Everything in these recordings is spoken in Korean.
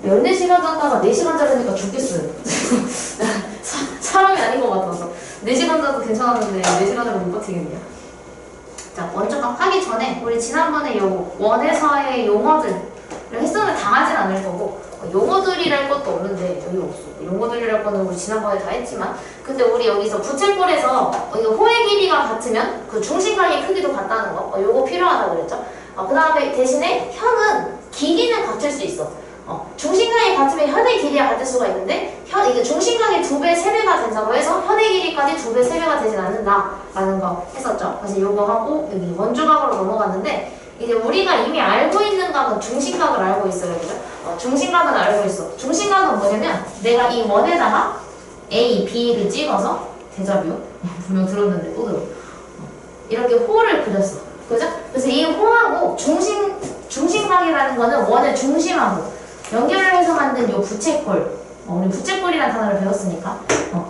14시간 잤다가 4시간 자려니까 죽겠어요. 사람이 아닌 것 같아서. 4시간 자도 괜찮았는데 4시간 자도 못 버티겠네요. 자, 원조각 하기 전에 우리 지난번에 요 원에서의 용어들을 햇선을 당하진 않을 거고 용어들이랄 것도 없는데 여기 없어. 용어들이랄 거는 우리 지난번에 다 했지만 근데 우리 여기서 부채꼴에서 호의 길이가 같으면 그 중심각의 크기도 같다는 거 요거 필요하다고 그랬죠. 그 다음에 대신에 현은 길이는 같을 수 있어. 중심각이 같으면 현의 길이가 같을 수가 있는데 이게 중심각이 2배, 3배가 된다고 해서 현의 길이까지 2배, 3배가 되진 않는다라는 거 했었죠. 그래서 요거 하고 여기 원주각으로 넘어갔는데 이제 우리가 이미 알고 있는 각은 중심각을 알고 있어요. 그죠? 중심각은 알고 있어. 중심각은 뭐냐면 내가 이 원에다가 A, B를 찍어서 데자뷰 분명 들었는데 또 들어. 이렇게 호를 그렸어. 그죠? 그래서 이 호하고 중심각이라는 거는 원의 중심하고 연결을 해서 만든 요 부채꼴. 우리 부채꼴이라는 단어를 배웠으니까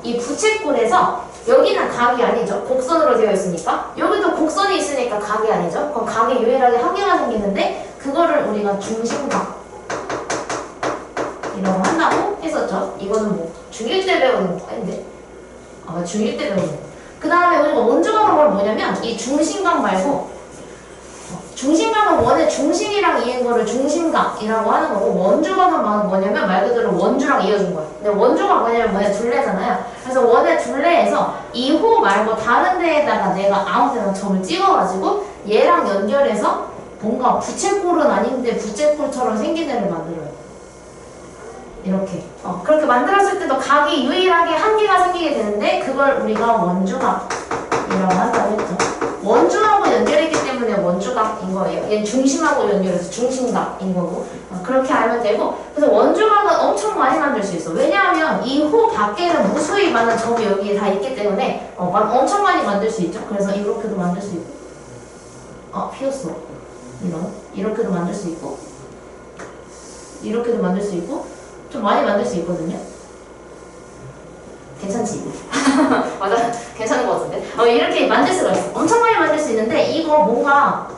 이 부채꼴에서 여기는 각이 아니죠. 곡선으로 되어 있으니까 여기도 곡선이 있으니까 각이 아니죠. 그럼 각이 유일하게 한 개가 생기는데 그거를 우리가 중심각 이라고 한다고 했었죠. 이거는 뭐 중1 때 배우는 거 아닌데 중1 때 배우는 거. 그 다음에 우리가 원주각은 뭘 뭐냐면 이 중심각 말고 중심각은 원의 중심이랑 이은 거를 중심각이라고 하는 거고 원주각은 뭐냐면 말 그대로 원주랑 이어준 거야. 근데 원주가 뭐냐면 원의 둘레잖아요. 그래서 원의 둘레에서 이 호 말고 다른 데에다가 내가 아무 데나 점을 찍어가지고 얘랑 연결해서 뭔가 부채꼴은 아닌데 부채꼴처럼 생긴 애를 만들어요. 이렇게 그렇게 만들었을 때도 각이 유일하게 한 개가 생기게 되는데 그걸 우리가 원주각이라고 한다고 했죠. 원주하고 연결했기 때문에 원주각인 거예요. 얘는 중심하고 연결해서 중심각인 거고 그렇게 알면 되고 그래서 원주각은 엄청 많이 만들 수 있어. 왜냐하면 이 호 밖에는 무수히 많은 점이 여기에 다 있기 때문에 엄청 많이 만들 수 있죠. 그래서 이렇게도 만들 수 있고 피었어. 이렇게도 만들 수 있고 이렇게도 만들 수 있고 좀 많이 만들 수 있거든요. 괜찮지? 맞아, 괜찮은 것 같은데? 이렇게 만들 수가 있어. 엄청 많이 만들 수 있는데 이거 뭔가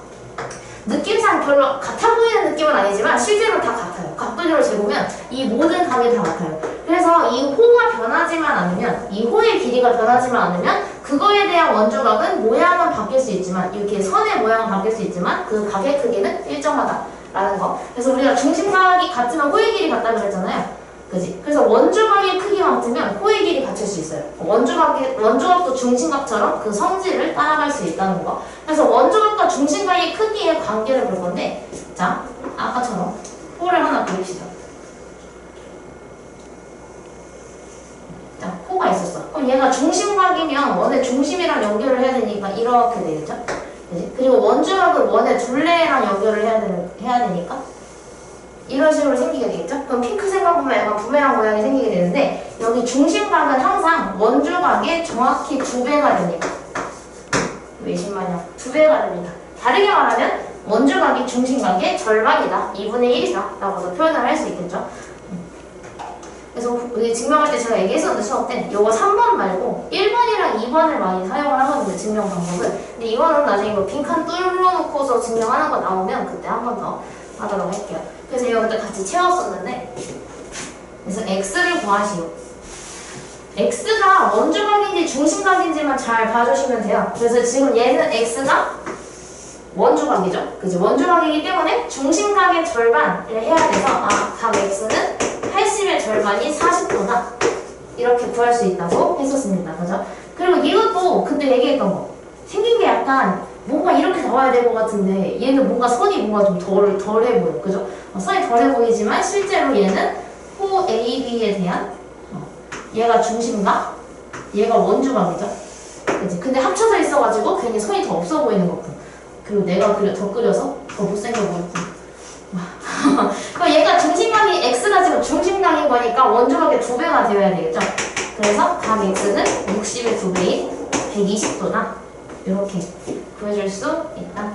느낌상 별로 같아 보이는 느낌은 아니지만 실제로 다 같아요. 각도적으로 재보면 이 모든 각이 다 같아요. 그래서 이 호가 변하지만 않으면 이 호의 길이가 변하지만 않으면 그거에 대한 원주각은 모양은 바뀔 수 있지만 이렇게 선의 모양은 바뀔 수 있지만 그 각의 크기는 일정하다라는 거. 그래서 우리가 중심각이 같으면 호의 길이 같다고 그랬잖아요. 그지? 그래서 원주각의 크기가 같으면 호의 길이 같을 수 있어요. 원주각도 중심각처럼 그 성질을 따라갈 수 있다는 거. 그래서 원주각과 중심각의 크기의 관계를 볼 건데, 자, 아까처럼 호를 하나 그립시다. 자, 호가 있었어. 그럼 얘가 중심각이면 원의 중심이랑 연결을 해야 되니까 이렇게 되겠죠? 그지? 그리고 원주각은 원의 둘레랑 연결을 해야 되니까 이런 식으로 생기게 되겠죠? 그럼 핑크색깔 보면 약간 부메랑 모양이 생기게 되는데 여기 중심각은 항상 원주각의 정확히 2배가 됩니다. 외심마냥 2배가 됩니다. 다르게 말하면 원주각이 중심각의 절반이다. 2분의 1이다. 라고도 표현을 할 수 있겠죠? 그래서 여기 증명할 때 제가 얘기했었는데 수업 때 이거 3번 말고 1번이랑 2번을 많이 사용을 하거든요. 증명 방법을. 근데 이거는 나중에 뭐 빈칸 뚫어놓고서 증명하는 거 나오면 그때 한 번 더 하도록 할게요. 그래서 이거 그때 같이 채웠었는데 그래서 x를 구하시오. x가 원주각인지 중심각인지만 잘 봐주시면 돼요. 그래서 지금 얘는 x가 원주각이죠. 그죠? 원주각이기 때문에 중심각의 절반을 해야 돼서 각 x는 80의 절반이 40도다. 이렇게 구할 수 있다고 했었습니다. 그죠? 그리고 이것도 그때 얘기했던 거. 생긴 게 약간 뭔가 이렇게 나와야 될 것 같은데 얘는 뭔가 선이 뭔가 좀 덜해 보여. 그죠? 선이 덜해 보이지만 실제로 얘는 호 AB에 대한 얘가 중심각, 얘가 원주각이죠. 그치? 근데 합쳐져 있어가지고 괜히 선이 더 없어 보이는 것뿐. 그리고 내가 더 그려서 더 못생겨 보일 뿐. 그럼 얘가 중심각이 x가 지금 중심각인 거니까 원주각의 2배가 되어야 되겠죠. 그래서 각 x는 60의 2배인 120도다. 이렇게 구해줄 수 있다.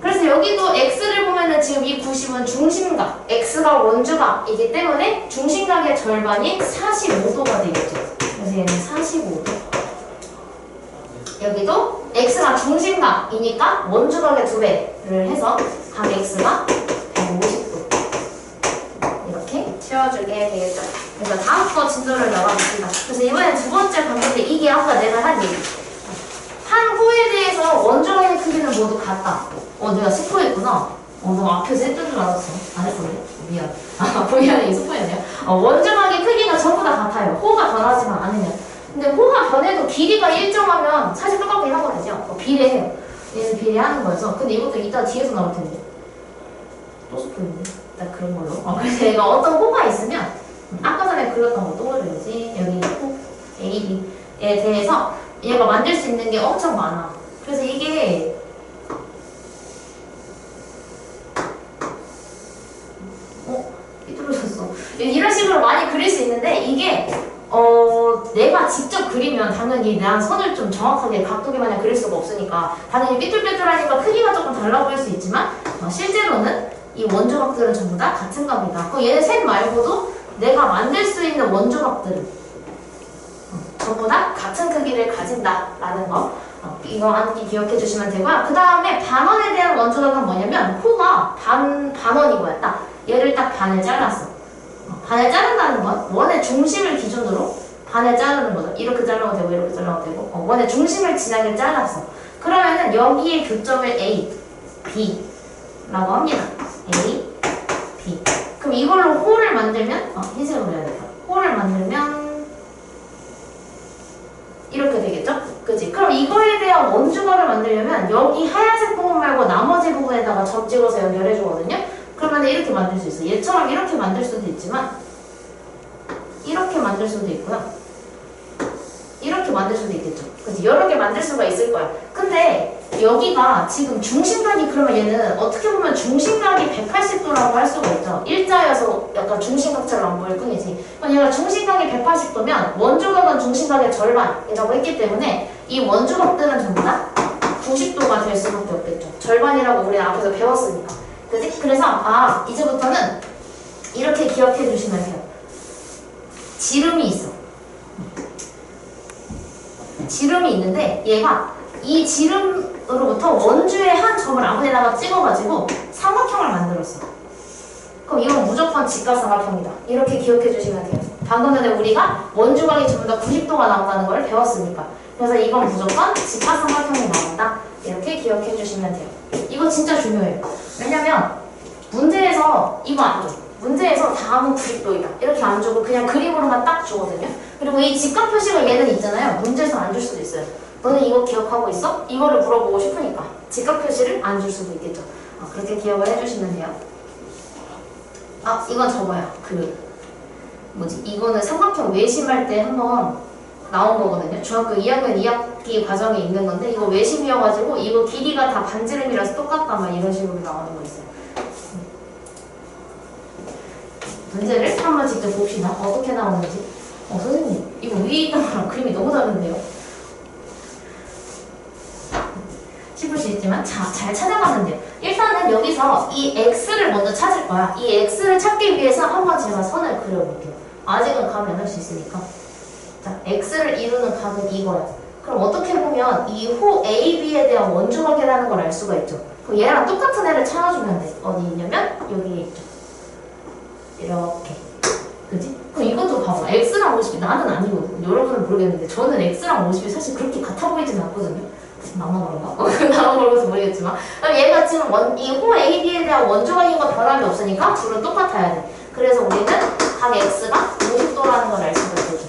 그래서 여기도 x를 보면은 지금 이 90은 중심각, x가 원주각이기 때문에 중심각의 절반이 45도가 되겠죠. 그래서 얘는 45도. 여기도 x가 중심각이니까 원주각의 2배를 해서 각 x가 150도. 이렇게. 이렇게 채워주게 되겠죠. 그래서 다음 거 진도를 나가봅시다. 그래서 이번엔 두 번째 관계인데 이게 아까 내가 한 얘기. 한 호에 대해서 원주각의 크기는 모두 같다. 내가 스포했구나. 너 앞에서 했던 줄 알았어. 안 했었네. 미안. 미안해. 스포했네요. 원주각의 크기가 전부 다 같아요. 호가 변하지만 않으면. 근데 호가 변해도 길이가 일정하면 사실 똑같게 하거든요. 비례해요. 얘는 비례하는 거여서. 근데 이것도 이따 뒤에서 나올 텐데. 또 스포했네. 딱 그런 걸로. 그래서 얘가 어떤 호가 있으면 아까 전에 그렸던 거 또 그려야지. 여기 호 A, B에 대해서 얘가 만들 수 있는 게 엄청 많아. 그래서 이게 삐뚤어졌어. 이런 식으로 많이 그릴 수 있는데 이게 내가 직접 그리면 당연히 난 선을 좀 정확하게 각도기 마냥 그릴 수가 없으니까 당연히 삐뚤빼뚤하니까 크기가 조금 달라 보일 수 있지만 실제로는 이 원조각들은 전부 다 같은 겁니다. 얘네 셋 말고도 내가 만들 수 있는 원조각들은 전부 다 같은 크기를 가진다라는 거. 이거 암기 기억해 주시면 되고요. 그 다음에 반원에 대한 원조각은 뭐냐면 호가 반원이고요. 딱 얘를 딱 반을 잘랐어. 반을 자른다는 건 원의 중심을 기준으로 반을 자르는 거죠. 이렇게 잘라도 되고 이렇게 잘라도 되고 원의 중심을 지나게 잘랐어. 그러면은 여기에 교점을 A, B라고 합니다. A, B. 그럼 이걸로 호를 만들면 흰색으로 해야겠다. 호를 만들면 이렇게 되겠죠? 그치? 그럼 이거에 대한 원주각을 만들려면 여기 하얀색 부분 말고 나머지 부분에다가 점 찍어서 연결해 주거든요? 그러면 이렇게 만들 수 있어. 얘처럼 이렇게 만들 수도 있지만 이렇게 만들 수도 있고요. 이렇게 만들 수도 있겠죠. 그치? 여러 개 만들 수가 있을 거야. 근데 여기가 지금 중심각이 그러면 얘는 어떻게 보면 중심각이 180도라고 할 수가 있죠. 일자여서 약간 중심각처럼 안 보일 뿐이지. 그럼 얘가 중심각이 180도면 원조각은 중심각의 절반이라고 했기 때문에 이 원조각들은 전부 다 90도가 될 수밖에 없겠죠. 절반이라고 우리는 앞에서 배웠으니까. 그치? 그래서 이제부터는 이렇게 기억해 주시면 돼요. 지름이 있어. 지름이 있는데 얘가 이 지름으로부터 원주의 한 점을 아무데다가 찍어가지고 삼각형을 만들었어. 그럼 이건 무조건 직각삼각형이다. 이렇게 기억해 주시면 돼요. 방금 전에 우리가 원주각이 전부 다 90도가 나온다는 걸 배웠으니까. 그래서 이건 무조건 직각삼각형이 나온다. 이렇게 기억해 주시면 돼요. 이거 진짜 중요해요. 왜냐면 문제에서 이거 안 줘. 문제에서 다음은 90도이다. 이렇게 안 주고 그냥 그림으로만 딱 주거든요. 그리고 이 직각 표시가 얘는 있잖아요. 문제에서 안 줄 수도 있어요. 너는 이거 기억하고 있어? 이거를 물어보고 싶으니까 직각 표시를 안 줄 수도 있겠죠. 그렇게 기억을 해주시면 돼요. 이건 저거야. 이거는 삼각형 외심할 때 한번 나온 거거든요. 중학교 2학년 2학기 과정에 있는 건데 이거 외심이어가지고 이거 길이가 다 반지름이라서 똑같다 막 이런 식으로 나오는 거 있어요. 문제를 한번 직접 봅시다. 어떻게 나오는지. 선생님 이거 위에 있던 거랑 그림이 너무 다른데요? 싶을 수 있지만 잘 찾아가면 돼요. 일단은 여기서 이 x를 먼저 찾을 거야. 이 x를 찾기 위해서 한번 제가 선을 그려볼게요. 아직은 감이 안 올 수 있으니까. 자, x를 이루는 각은 이거야. 그럼 어떻게 보면 이 호 AB에 대한 원주각이라는 걸 알 수가 있죠. 그럼 얘랑 똑같은 애를 찾아주면 돼. 어디 있냐면 여기에 있죠. 이렇게. 그지? 그럼 이것도 봐봐. x랑 50이 나는 아니거든. 여러분은 모르겠는데 저는 x랑 50이 사실 그렇게 같아 보이진 않거든요. 나만 그런가? 나만 그런가서 모르겠지만. 그럼 얘가 지금 이 호 AB에 대한 원조각인 거 변함이 없으니까 둘은 똑같아야 돼. 그래서 우리는 각 x가 50도라는 걸 알 수가 있죠.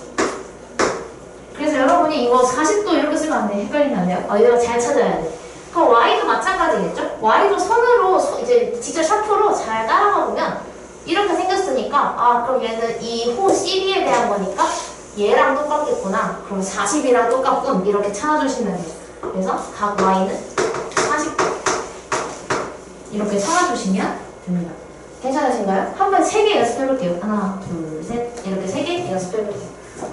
그래서 여러분이 이거 40도 이렇게 쓰면 안 돼. 헷갈리면 안 돼요. 이거 잘 찾아야 돼. 그럼 y도 마찬가지겠죠? y도 선으로 이제 직접 샤프로 잘 따라가 보면 이렇게 생겼으니까 그럼 얘는 이 호 CB에 대한 거니까 얘랑 똑같겠구나. 그럼 40이랑 똑같군. 이렇게 찾아주시면 돼요. 그래서 각 y는 40도 이렇게 찾아주시면 됩니다. 괜찮으신가요? 한번 3개 연습해볼게요. 하나, 둘, 셋 이렇게 3개 연습해볼게요.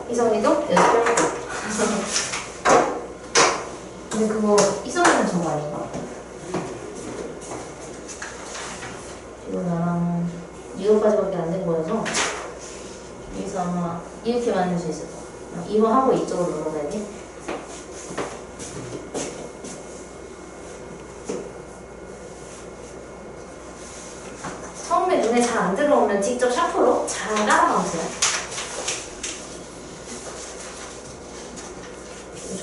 이성이도 연습해볼게요. 근데 그거 이성이는 저거 아닌가? 이거 나랑 이거까지밖에 안 된 거여서 여기서 아마 이렇게 만들 수 있을 거야. 이거 하고 이쪽으로 넘어가야지. 처음에 눈에 잘 안 들어오면 직접 샤프로 잘 깔아놔보세요.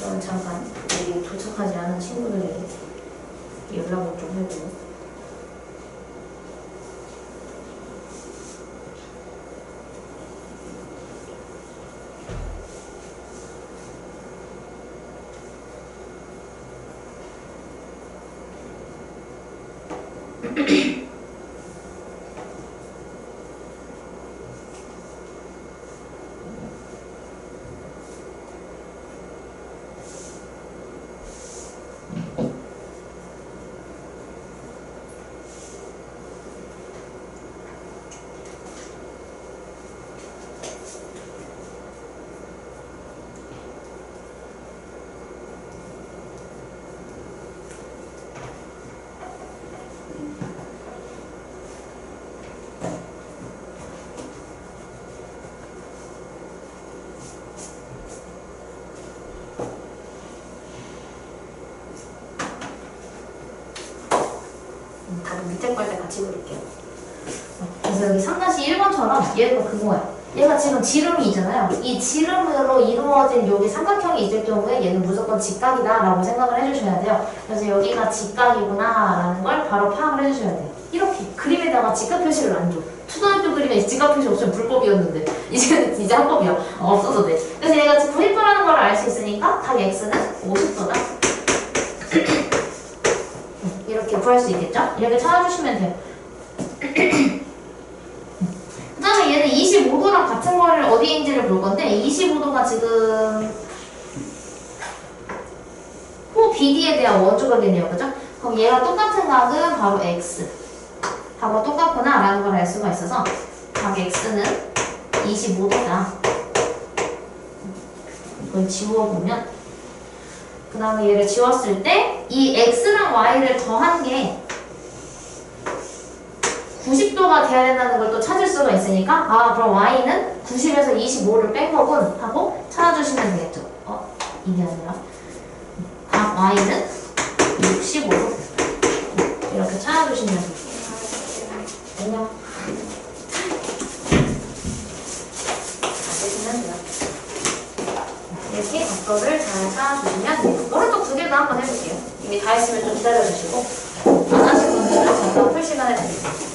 저는 잠깐 여기 도착하지 않은 친구들에게 연락을 좀 해보고. 답은 밑에 걸 때 같이 그릴게요. 그래서 여기 3-1번처럼 얘가 그거야. 얘가 지금 지름이 있잖아요. 이 지름으로 이루어진 여기 삼각형이 있을 경우에 얘는 무조건 직각이다 라고 생각을 해주셔야 돼요. 그래서 여기가 직각이구나 라는 걸 바로 파악을 해주셔야 돼요. 이렇게 그림에다가 직각 표시를 안 줘. 초등학교 그림에 직각 표시 없으면 불법이었는데 이제 합법이야. 없어도 돼. 그래서 얘가 지금 90도라는 걸 알 수 있으니까 각 x는 50도다. 이렇게 구할 수 있겠죠? 이렇게 찾아주시면 돼요. 그 다음에 얘는 25도랑 같은 거를 어디인지를 볼 건데 25도가 지금 호 BD에 대한 원조각이네요. 그죠? 그럼 얘가 똑같은 각은 바로 X 하고 똑같구나 라는 걸 알 수가 있어서 각 X는 25도다. 이걸 지워보면 그 다음에 얘를 지웠을 때 이 X랑 Y를 더한 게 90도가 돼야 된다는 걸 또 찾을 수가 있으니까 아 그럼 Y는 90에서 25를 뺀 거군 하고 찾아주시면 되겠죠. 이게 아니라 각 Y는 65도 이렇게 찾아주시면 돼요. 안녕. 되시면 돼요. 이렇게 각도를 잘 찾아주시면 돼요. 오른쪽 두 개도 한번 해볼게요. 이미 다 했으면 좀 기다려주시고 안 하신 분들은 잠깐 풀 시간을 드릴게요.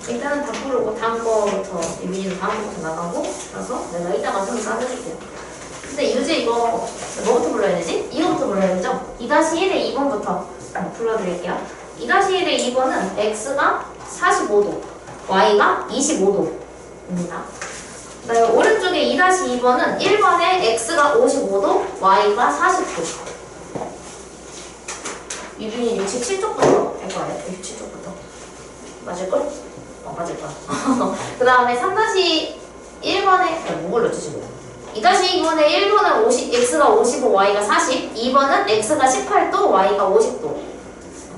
일단은 다 부르고 다음 거부터 유민이는 다음부터 나가고 그래서 내가 이따가 좀 까드릴게요. 근데 이제 이거 뭐부터 불러야 되지? 이거부터 불러야 되죠? 2-1의 2번부터 불러드릴게요. 2-1의 2번은 x가 45도, y가 25도입니다. 그다음에 오른쪽에 2-2번은 1번에 x가 55도, y가 40도. 유빈이 67쪽부터 할 거예요. 67쪽부터. 맞을걸? 맞을 거야. 그 다음에 3-1번에 뭐 불렀지 지금? 2-2번에 1번은 x가 55, y가 40, 2번은 x가 18도, y가 50도.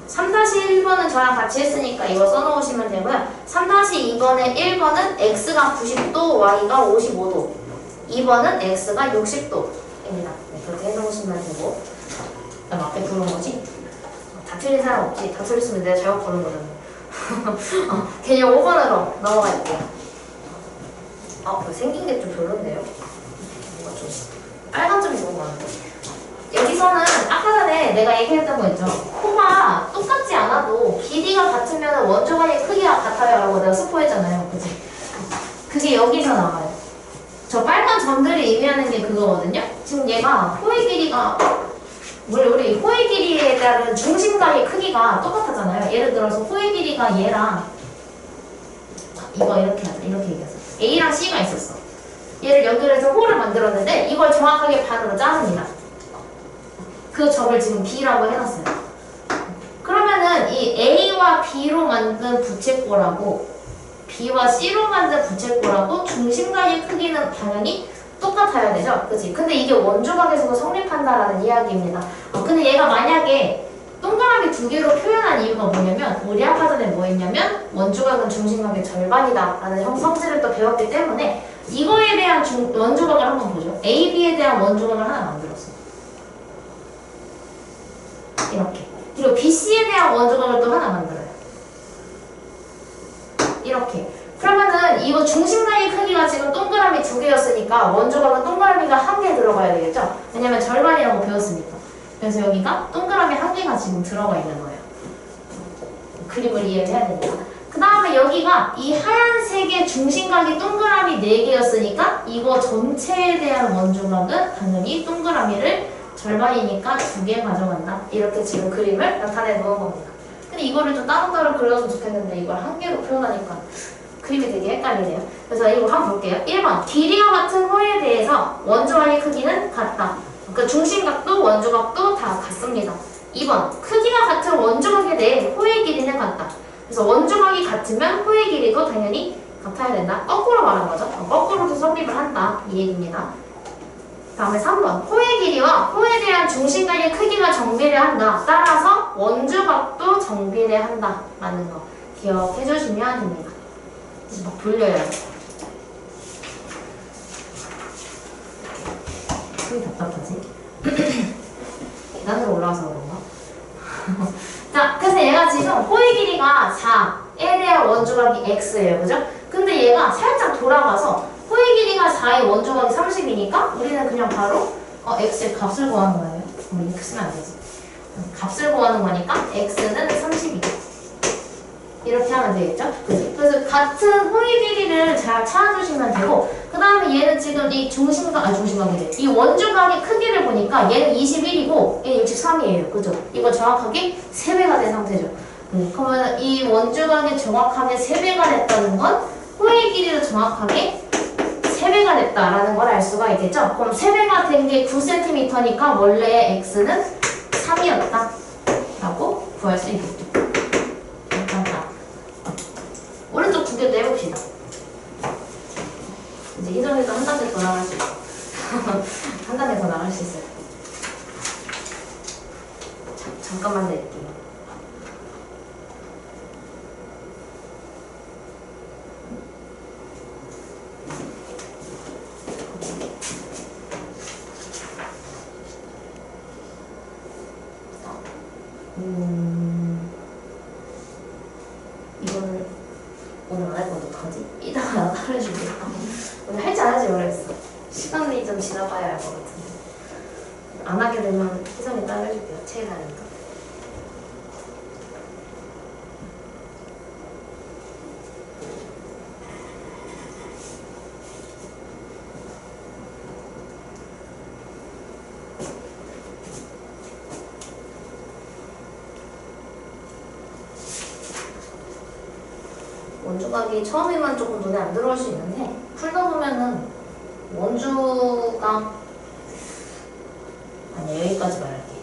3-1번은 저랑 같이 했으니까 이거 써놓으시면 되고요. 3-2번에 1번은 x가 90도, y가 55도. 2번은 x가 60도입니다. 네, 그렇게 해놓으시면 되고. 나 앞에 부른 거지? 다 틀린 사람 없지? 다 틀렸으면 내가 잘못 부른 거잖아. 개념 5번으로 넘어갈게요. 생긴 게 좀 별론데요? 뭔가 좀 빨간 점이 너무 많은데? 여기서는 아까 전에 내가 얘기했던 거 있죠? 코가 똑같지 않아도 길이가 같으면 원조각의 크기가 같아요 라고 내가 스포했잖아요. 그치? 그게 여기서 나와요. 저 빨간 점들이 의미하는 게 그거거든요? 지금 얘가 코의 길이가 우리 호의 길이에 따른 중심각의 크기가 똑같았잖아요. 예를 들어서 호의 길이가 얘랑 이거 이렇게 하자. 이렇게 얘기했어. A랑 C가 있었어. 얘를 연결해서 홀을 만들었는데 이걸 정확하게 반으로 자릅니다. 그 점을 지금 B라고 해놨어요. 그러면은 이 A와 B로 만든 부채꼴하고 B와 C로 만든 부채꼴하고 중심각의 크기는 당연히 똑같아야 되죠? 그치? 근데 이게 원주각에서도 성립한다라는 이야기입니다. 근데 얘가 만약에 동그라미 두 개로 표현한 이유가 뭐냐면 우리 아까 전에 뭐 했냐면 원주각은 중심각의 절반이다 라는 성질을 또 배웠기 때문에 이거에 대한 원주각을 한번 보죠. A, B에 대한 원주각을 하나 만들었어. 이렇게. 그리고 B, C에 대한 원주각을 또 하나 만들어요. 이렇게. 그러면은 이거 중심각의 크기가 지금 동그라미 두 개였으니까 원주각은 동그라미가 한 개 들어가야 되겠죠? 왜냐면 절반이라고 배웠으니까. 그래서 여기가 동그라미 한 개가 지금 들어가 있는 거예요. 그림을 이해해야 되니까. 그 다음에 여기가 이 하얀색의 중심각이 동그라미 4개였으니까 이거 전체에 대한 원주각은 당연히 동그라미를 절반이니까 2개 가져간다. 이렇게 지금 그림을 나타내 놓은 겁니다. 근데 이거를 좀 따로따로 그려서 좋겠는데 이걸 한 개로 표현하니까 그림이 되게 헷갈리네요. 그래서 이거 한번 볼게요. 1번 길이가 같은 호에 대해서 원주각의 크기는 같다. 그 중심각도 원주각도 다 같습니다. 2번 크기가 같은 원주각에 대해 호의 길이는 같다. 그래서 원주각이 같으면 호의 길이도 당연히 같아야 된다. 거꾸로 말한 거죠. 거꾸로도 성립을 한다. 이 얘기입니다. 다음에 3번 호의 길이와 호에 대한 중심각의 크기가 정비례한다. 따라서 원주각도 정비례한다. 라는 거 기억해 주시면 됩니다. 이제 막 돌려요. 왜 답답하지? 계단으로 올라와서 그런가? 자, 그래서 얘가 지금 호의 길이가 4에 대한 원주각이 x예요. 그죠? 근데 얘가 살짝 돌아가서 호의 길이가 4의 원주각이 30이니까 우리는 그냥 바로 x의 값을 구하는 거예요. 이렇게 쓰면 안 되지. 값을 구하는 거니까 x는 30이죠. 이렇게 하면 되겠죠? 그치? 그래서 같은 호의 길이를 잘 찾아주시면 되고 그 다음에 얘는 지금 이 중심각이래. 이 원주각의 크기를 보니까 얘는 21이고 얘는 63이에요. 그죠? 이거 정확하게 3배가 된 상태죠. 그러면 이 원주각이 정확하게 3배가 됐다는 건 호의 길이도 정확하게 3배가 됐다라는 걸 알 수가 있겠죠? 그럼 3배가 된 게 9cm니까 원래 x는 3이었다 라고 구할 수 있겠죠. 오른쪽 두 개 더 해봅시다. 이제 이동해도 한 단계 더 나갈 수 있어. 한 단계 더 나갈 수 있어요. 잠깐만 내릴게요. 이거를 오늘 안 할 건 어떡하지? 이따가 하루 해줄게. 오늘 할지 안 할지 모르겠어. 시간이 좀 지나봐야 알 것 같은데. 안 하게 되면 희선이 따로 해줄게요. 체해가니까. 원주각이 처음에만 조금 눈에 안 들어올 수 있는데 풀다 보면은 원주각 아니 여기까지 말할게.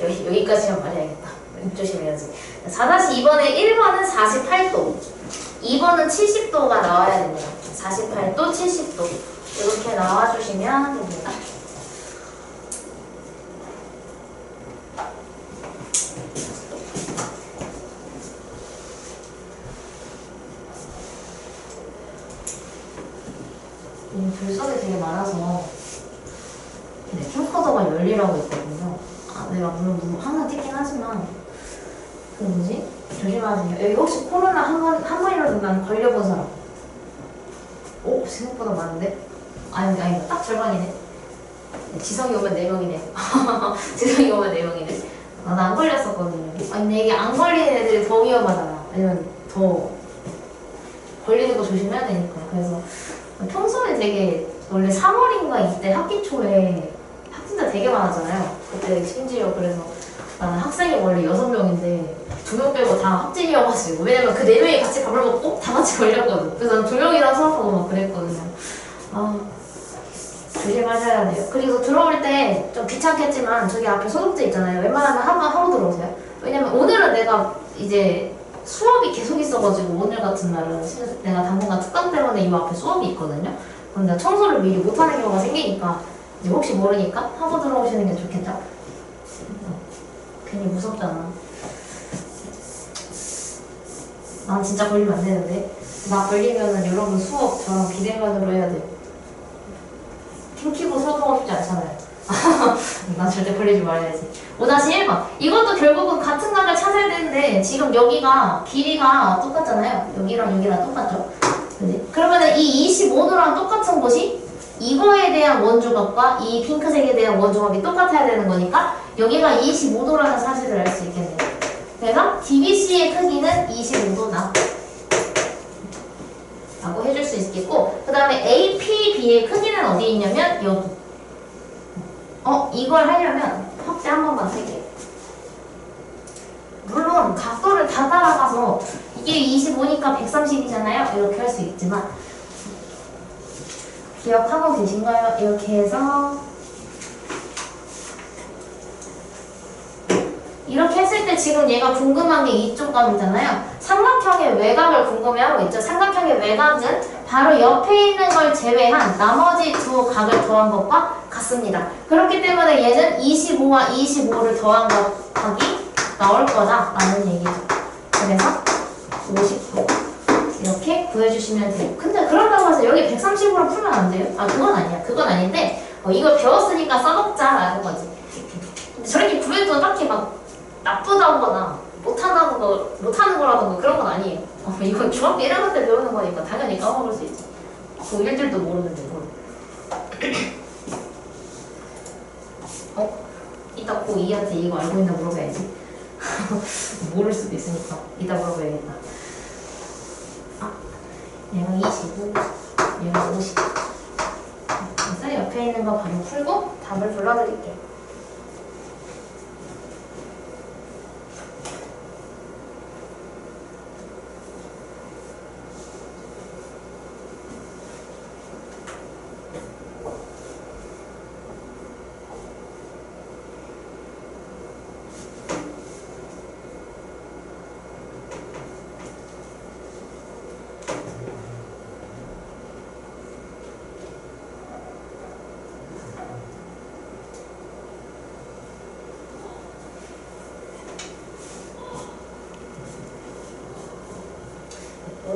여기까지만 말해야겠다. 조심해야지. 4-2번에 1번은 48도 2번은 70도가 나와야 됩니다. 48도, 70도 이렇게 나와주시면 됩니다. 불석이 되게 많아서 캠코더가 열리라고 있거든요. 내가 물론 항상 찍긴 하지만 그 뭐지? 조심하세요. 여기 혹시 코로나 한 번이라도 난 걸려본 사람? 오? 생각보다 많은데? 아니 딱 절반이네. 지성이 오면 4명이네. 지성이 오면 4명이네. 나 안 걸렸었거든요. 근데 이게 안 걸리는 애들이 더 위험하잖아. 왜냐면 더 걸리는 거 조심해야 되니까. 그래서 평소에 되게 원래 3월인가 이때 학기 초에 학생들 되게 많았잖아요. 그때 심지어 그래서 나는 학생이 원래 6명인데 2명 빼고 다 확진이어가지고 왜냐면 그 4명이 같이 밥을 먹고 다 같이 걸렸거든. 그래서 난 2명이랑 수업하고 막 그랬거든요. 조심하셔야 돼요. 그리고 들어올 때 좀 귀찮겠지만 저기 앞에 소독제 있잖아요. 웬만하면 한번 하고 들어오세요. 왜냐면 오늘은 내가 이제 수업이 계속 있어가지고 오늘 같은 날은 내가 당분간 특강 때문에 이 앞에 수업이 있거든요. 그럼 내가 청소를 미리 못하는 경우가 생기니까 이제 혹시 모르니까 하고 들어오시는 게 좋겠죠? 괜히 무섭잖아. 난 진짜 걸리면 안 되는데. 나 걸리면은 여러분 수업 저랑 비대면으로 해야 돼요. 핑 키고 소통하고 싶지 않잖아요. 난 절대 걸리지 말아야지. 5-1번. 이것도 결국은 같은 각을 찾아야 되는데 지금 여기가 길이가 똑같잖아요. 여기랑 여기랑 똑같죠? 그치? 그러면은 이 25도랑 똑같은 곳이 이거에 대한 원조각과 이 핑크색에 대한 원조각이 똑같아야 되는 거니까 여기가 25도라는 사실을 알 수 있겠네요. 그래서 DBC의 크기는 25도다 라고 해줄 수 있겠고, 그 다음에 APB의 크기는 어디 있냐면 여기. 이걸 하려면 확대 한 번만 쓸게요. 물론 각도를 다 따라가서 이게 25니까 130이잖아요. 이렇게 할 수 있지만 기억하고 계신가요? 이렇게 해서 이렇게 했을 때 지금 얘가 궁금한 게 이쪽 각이잖아요. 삼각형의 외곽을 궁금해하고 있죠. 삼각형의 외곽은 바로 옆에 있는 걸 제외한 나머지 두 각을 더한 것과 같습니다. 그렇기 때문에 얘는 25와 25를 더한 각이 나올 거다라는 얘기죠. 그래서 50도 이렇게 구해주시면 돼요. 근데 그런다고 해서 여기 130으로 풀면 안 돼요? 그건 아니야. 그건 아닌데 이걸 배웠으니까 써먹자라는 거지. 근데 저렇게 구해도 딱히 막 나쁘다거나 못하는 거라던가 그런 건 아니에요. 이건 중학교 1학년 때 배우는 거니까 당연히 까먹을 수 있지. 고1들도 모르는데 뭘. 이따 고2한테 이거 알고 있나 물어봐야지. 모를 수도 있으니까 이따 물어봐야겠다. 얘가 25, 얘가 50. 그래서 옆에 있는 거 바로 풀고 답을 불러드릴게요.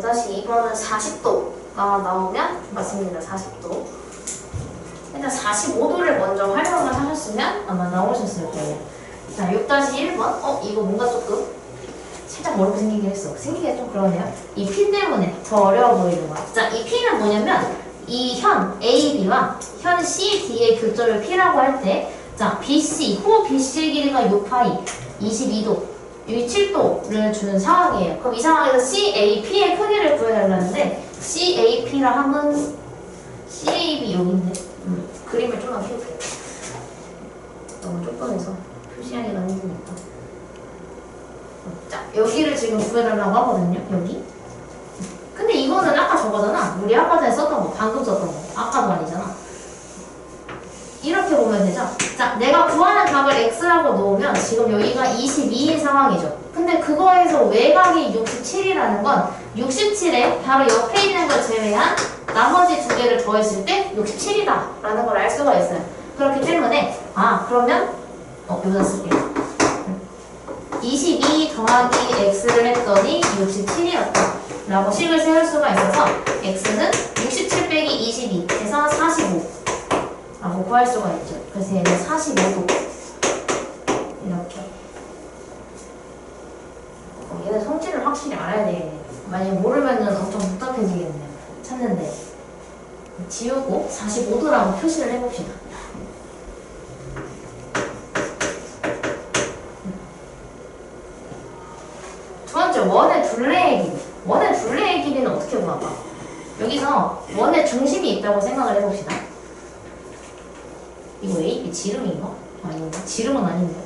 다시 2번은 40도가 나오면 맞습니다. 40도. 일단 45도를 먼저 활용을 하셨으면 아마 나오셨을 거예요. 자, 6-1번. 이거 뭔가 조금 살짝 어렵게 생기긴 했어. 생기기가 좀 그러네요. 이 P 때문에 더 어려워 보이는 거야. 자, 이 P는 뭐냐면 이 현 AB와 현 CD의 교점을 P라고 할 때, 자, BC, 호 BC의 길이가 6파이, 22도. 여기 7도를 주는 상황이에요. 그럼 이 상황에서 CAP의 크기를 구해달라는데 CAP라 하면 CAB 여기인데 그림을 좀만 펴볼게요. 너무 조금해서 표시하기가 힘드니까. 자, 여기를 지금 구해달라고 하거든요. 여기. 근데 이거는 아까 저거잖아. 우리 아까 전에 썼던 거, 방금 썼던 거. 아까도 아니잖아. 이렇게 보면 되죠? 자, 내가 구하는 값을 x라고 놓으면 지금 여기가 22인 상황이죠. 근데 그거에서 외곽이 67이라는 건 67에 바로 옆에 있는 걸 제외한 나머지 두 개를 더했을 때 67이다 라는 걸 알 수가 있어요. 그렇기 때문에 그러면 여기다 쓸게요. 22 더하기 x를 했더니 67이었다 라고 식을 세울 수가 있어서 x는 67 빼기 22 해서 45 라고 구할 수가 있죠. 그래서 얘는 45도 이렇게. 얘는 성질을 확실히 알아야 되겠네요. 만약에 모르면은 엄청 복잡해지겠네요. 찾는데 지우고 45도라고 표시를 해봅시다. 두 번째, 원의 둘레의 길이. 원의 둘레의 길이는 어떻게 구할까? 여기서 원의 중심이 있다고 생각을 해봅시다. 이거 A, B 지름인가? 아닌가? 지름은 아닌데.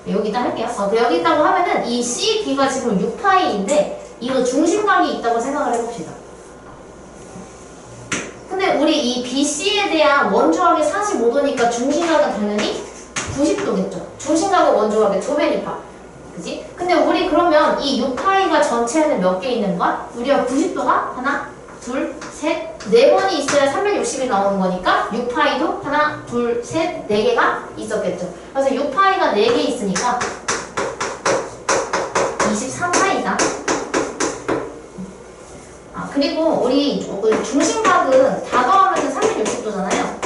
여기다 할게요. 여기 있다고 하면은 이 C, B가 지금 6파이인데 이거 중심각이 있다고 생각을 해봅시다. 근데 우리 이 BC에 대한 원조각이 45도니까 중심각은 당연히 90도겠죠. 중심각은 원조각의 2배니까. 그지? 근데 우리 그러면 이 6파이가 전체에는 몇 개 있는 거야? 우리가 90도가 하나, 둘, 셋, 네 번이 있어야 360이 나오는 거니까 6파이도 하나, 둘, 셋, 네 개가 있었겠죠. 그래서 6파이가 4개 있으니까 23파이다. 아, 그리고 우리 중심각은 다 더하면 360도잖아요.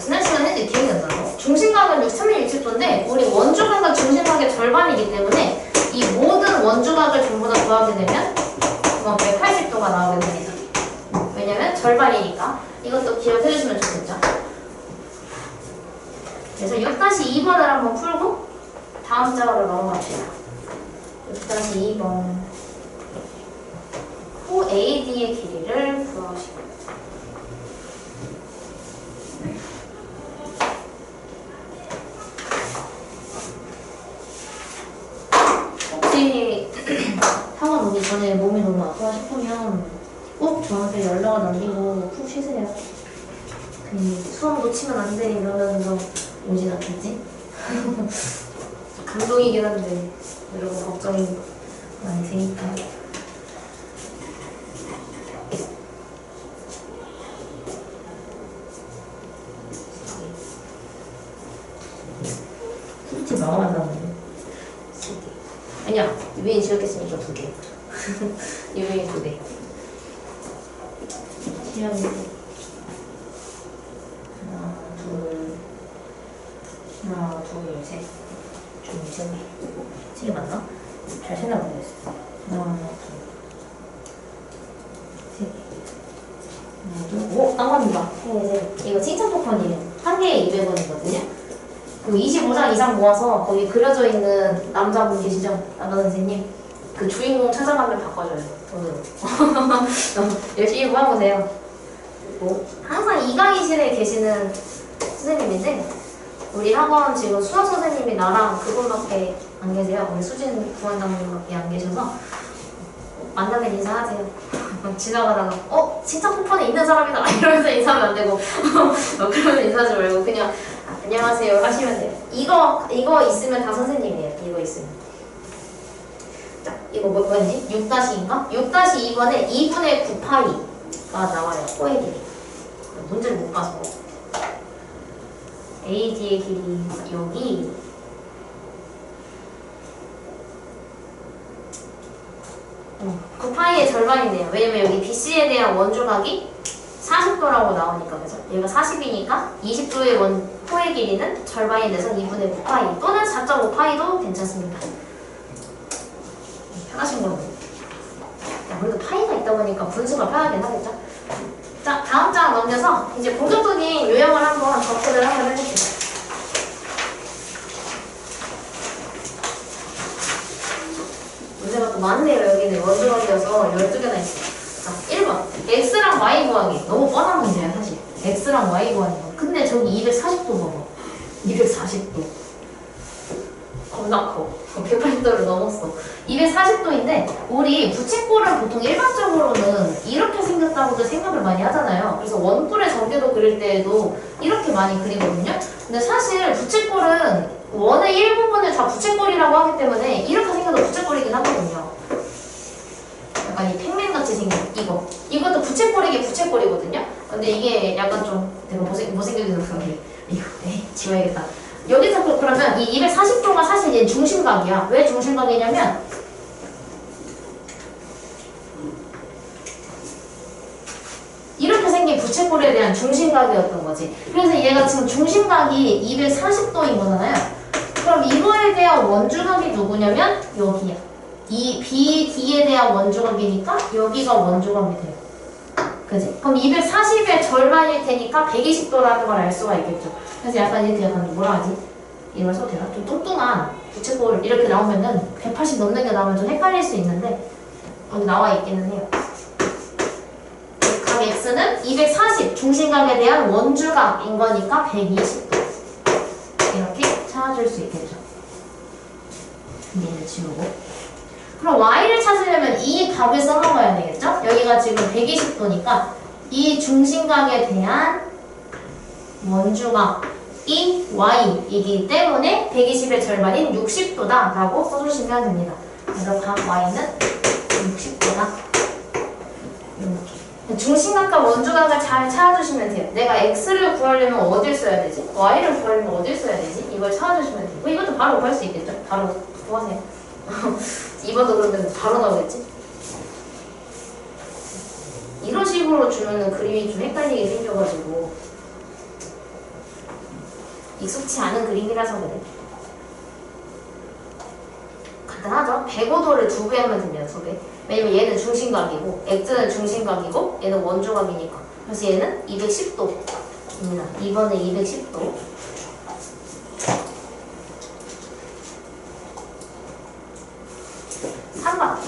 지난 시간에 기억이 안 나요. 중심각은 360도인데 우리 원조각과 중심각의 절반이기 때문에 이 모든 원조각을 전부 다 더하게 되면 그건 180도가 나오게 됩니다. 왜냐면 절반이니까. 이것도 기억해 주시면 좋겠죠. 그래서 6-2번을 한번 풀고 다음 작업을 넘어갑시다. 6-2번 호 AD의 길이를 구하시고 혹시 학원 오기 전에 몸이 너무 아프다 싶으면 꼭 저한테 연락을 남기고 푹 쉬세요. 괜히 수업 놓치면 안 돼 이러면서 오진 않겠지? 감동이긴 한데 여러분 걱정이 많이 되니까. 솔직히 마감한다는데 아니야, 유빈이 지었겠으니까 2개. 유빈이 2개. 지연이 하나, 둘, 셋. 좀 3개. 3개 맞나? 잘 생각 안 했어. 하나, 둘, 3개. 오, 딱 맞는다. 이거 칭찬 쿠폰이에요. 한 개에 200원이거든요. 그 25장 이상 모아서 거기 그려져 있는 남자분 계시죠? 남자 선생님. 그 주인공 찾아가면 바꿔줘요. 돈으로. 열심히 모아보세요. 뭐 항상 이 강의실에 계시는 선생님인데 우리 학원 지금 수학 선생님이 나랑 그분밖에 안 계세요. 우리 수진 부원장님밖에 안 계셔서 만나면 인사하세요. 지나가다가 칭찬 쿠폰에 있는 사람이다 이러면서 인사하면 안 되고 그러면서 인사하지 말고 그냥 안녕하세요 하시면 돼요. 이거 있으면 다 선생님이에요. 이거 있으면. 자, 이거 뭐였지? 6-2인가? 6-2번에 2분의 9파이가 나와요. 호의 길이. 문제를 못 봐서. AD의 길이 여기 9파이의 절반이네요. 왜냐면 여기 BC에 대한 원조각이 40도라고 나오니까 그죠? 얘가 40이니까 20도의 호의 길이는 절반이 돼서 2분의 9파이 또는 4.5파이도 괜찮습니다. 편하신 걸로. 그래도 파이가 있다 보니까 분수가 편하긴 하겠죠? 자, 다음 장 넘겨서 이제 본격적인 요령을 한번 접근을 한번 해볼게요. 문제가 또 많네요. 여기는 원조각이어서 12개나 있어요. 자, 1번. X랑 Y 구하기. 너무 뻔한 문제야, 사실. X랑 Y 구하는 거. 근데 저기 240도 봐봐. 240도. 겁나 커. 180도를 넘었어. 240도인데, 우리 부채꼴은 보통 일반적으로는 이렇게 생겼다고도 생각을 많이 하잖아요. 그래서 원뿔의 전개도 그릴 때에도 이렇게 많이 그리거든요. 근데 사실 부채꼴은 원의 일부분을 다 부채꼴이라고 하기 때문에 이렇게 생겨도 부채꼴이긴 하거든요. 약간 이 팩맨같이 생긴 이거. 이것도 부채꼴이게 부채꼴이거든요. 근데 이게 약간 좀 내가 못생겨져서 그래. 이거 지워야겠다. 여기서 그러면 이 240도가 사실 얘 중심각이야. 왜 중심각이냐면 이렇게 생긴 부채꼴에 대한 중심각이었던 거지. 그래서 얘가 지금 중심각이 240도인 거잖아요. 그럼 이거에 대한 원주각이 누구냐면 여기야. 이 BD에 대한 원주각이니까 여기가 원주각이 돼요. 그지? 그럼 240의 절반일 테니까 120도라는 걸 알 수가 있겠죠. 그래서 약간 이렇게 약간 뭐라 하지? 이런 걸 써도 되나? 좀 뚱뚱한 부채꼴 이렇게 나오면은 180 넘는 게 나오면 좀 헷갈릴 수 있는데 여기 나와 있기는 해요. 각 X는 240 중심각에 대한 원주각인 거니까 120도 이렇게 찾아줄 수 있겠죠. 얘를 지우고 그럼 Y를 찾으려면 이 값을 써먹어야 되겠죠? 여기가 지금 120도니까 이 중심각에 대한 원주각이 y이기 때문에 120의 절반인 60도다 라고 써주시면 됩니다. 그래서 각 y는 60도다. 이렇게. 중심각과 원주각을 잘 찾아주시면 돼요. 내가 x를 구하려면 어딜 써야 되지? y를 구하려면 어딜 써야 되지? 이걸 찾아주시면 돼요. 이것도 바로 구할 수 있겠죠? 바로 구하세요. 이번도 그러면 바로 나오겠지? 이런 식으로 주면은 그림이 좀 헷갈리게 생겨가지고 익숙치 않은 그림이라서 그래. 간단하죠? 105도를 2배 하면 됩니다. 2배. 왜냐면 얘는 중심각이고 x는 중심각이고 얘는 원주각이니까. 그래서 얘는 210도입니다. 2번에 210도. 3번.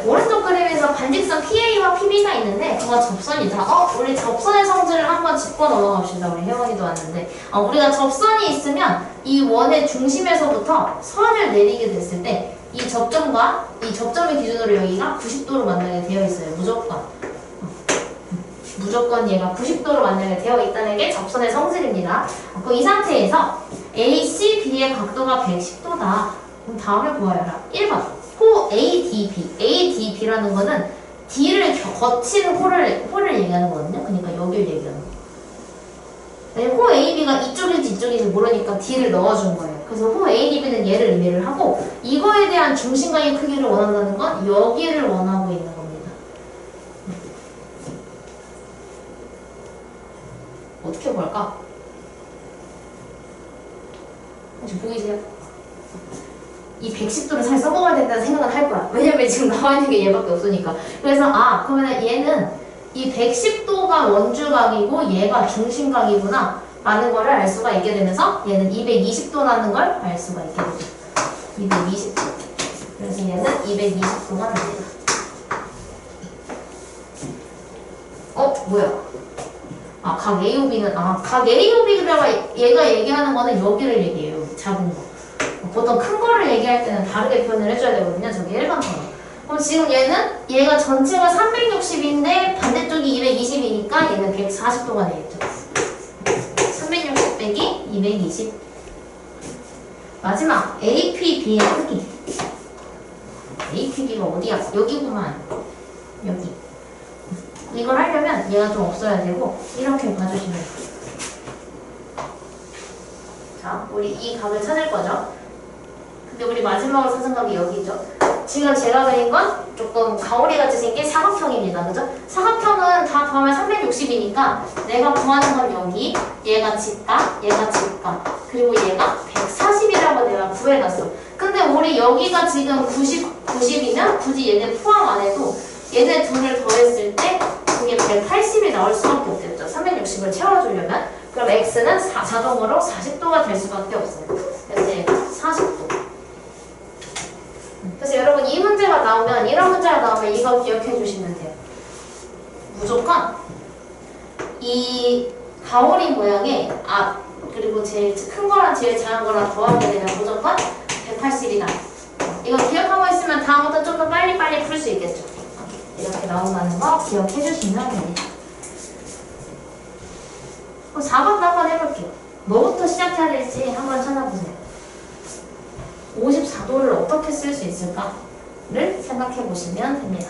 오른쪽 그림에서 반직선 PA와 PB가 있는데 그거 접선이다. 우리 접선의 성질을 한번 짚고 넘어갑시다. 우리 혜원이도 왔는데 우리가 접선이 있으면 이 원의 중심에서부터 선을 내리게 됐을 때 이 접점과 이 접점의 기준으로 여기가 90도로 만나게 되어 있어요. 무조건 얘가 90도로 만나게 되어 있다는 게 접선의 성질입니다. 이 상태에서 AC, B의 각도가 110도다. 그럼 다음에 보아요라. 1번 호 ADB. ADB라는 거는 D를 거친 호를 얘기하는 거거든요. 그러니까 여기를 얘기하는 거예요. 호 AB가 이쪽인지 이쪽인지 모르니까 D를 넣어준 거예요. 그래서 호 ADB는 얘를 의미를 하고 이거에 대한 중심각의 크기를 원한다는 건 여기를 원하고 있는 겁니다. 어떻게 볼까? 지금 보이세요? 이 110도를 잘 써먹어야 된다는 생각은 할 거야. 왜냐면 지금 나와 있는 게 얘밖에 없으니까. 그래서 그러면 얘는 이 110도가 원주각이고 얘가 중심각이구나 라는 거를 알 수가 있게 되면서 얘는 220도라는 걸 알 수가 있게 되죠. 220도. 그래서 얘는 220도가 됩니다. 뭐야? 각 AOB는 각 AOB가 얘가 얘기하는 거는 여기를 얘기해요. 작은 거. 보통 큰 거를 얘기할 때는 다르게 표현을 해줘야 되거든요. 저기 1번처럼. 그럼 지금 얘가 전체가 360인데 반대쪽이 220이니까 얘는 140도가 되겠죠. 360 빼기 220. 마지막 APB의 크기. APB가 어디야? 여기구만. 여기. 이걸 하려면 얘가 좀 없어야 되고 이렇게 봐주시면 돼요. 자, 우리 이 각을 찾을 거죠. 근데 우리 마지막으로 찾은 각이 여기죠. 지금 제가 그린 건 조금 가오리같이 생긴 사각형입니다. 그죠? 사각형은 다 더하면 360이니까 내가 구하는 건 여기, 얘가 직각, 얘가 직각, 그리고 얘가 140이라고 내가 구해놨어. 근데 우리 여기가 지금 90이면 굳이 얘네 포함 안 해도 얘네 둘을 더했을 때 그게 180이 나올 수밖에 없겠죠. 360을 채워주려면. 그럼 x는 자동으로 40도가 될 수밖에 없어요. 그래서 얘가 40도. 그래서 여러분 이 문제가 나오면 이런 문제가 나오면 이거 기억해 주시면 돼요. 무조건 이 가오리 모양의 그리고 제일 큰 거랑 제일 작은 거랑 더하게 되면 무조건 180이다. 이거 기억하고 있으면 다음부터 좀 더 빨리 풀 수 있겠죠. 이렇게 나온다는 거 기억해 주시면 됩니다. 그럼 4번도 한번 해볼게요. 뭐부터 시작해야 될지 한번 찾아보세요. 54도를 어떻게 쓸 수 있을까를 생각해 보시면 됩니다.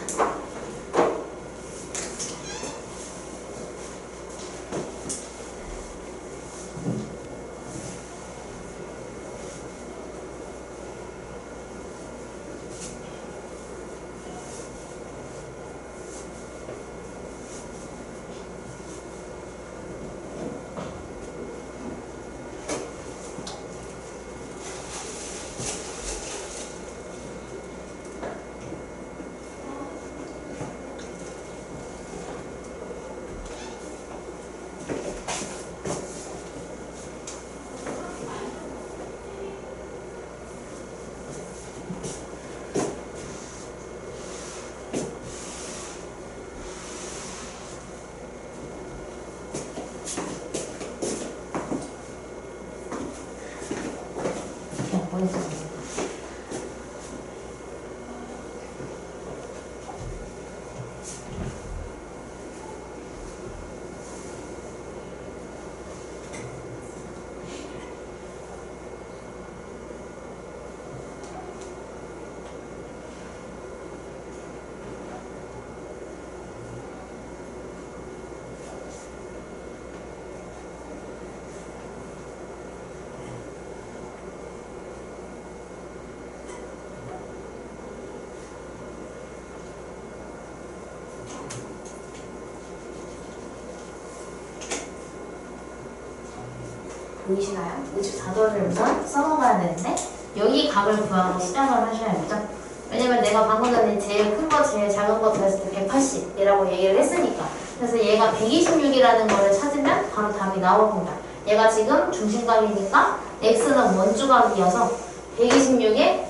보이시나요? 54도를 우선 써먹어야 되는데 여기 각을 구하고 시작을 하셔야죠. 왜냐면 내가 방금 전에 제일 큰 거, 제일 작은 거 더했을 때 180이라고 얘기를 했으니까. 그래서 얘가 126이라는 거를 찾으면 바로 답이 나옵니다. 얘가 지금 중심각이니까 x는 원주각이어서 126의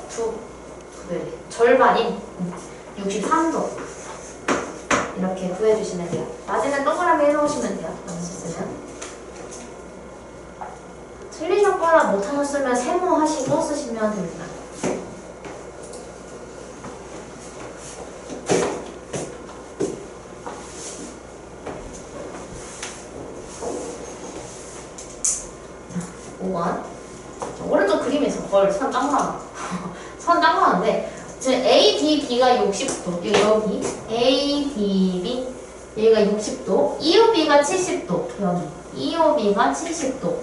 절반인 63도 이렇게 구해주시면 돼요. 나중에 동그라미 해놓으시면 돼요. 연습 쓰면. 틀리셨거나 못하셨으면 세모하시고 쓰시면 됩니다. 오른쪽 그림에서 헐, 선 짱 많아. 선 짱 많은데 지금 ADB가 60도 여기 ADB 여기가 60도 EOB가 70도 여기 EOB가 70도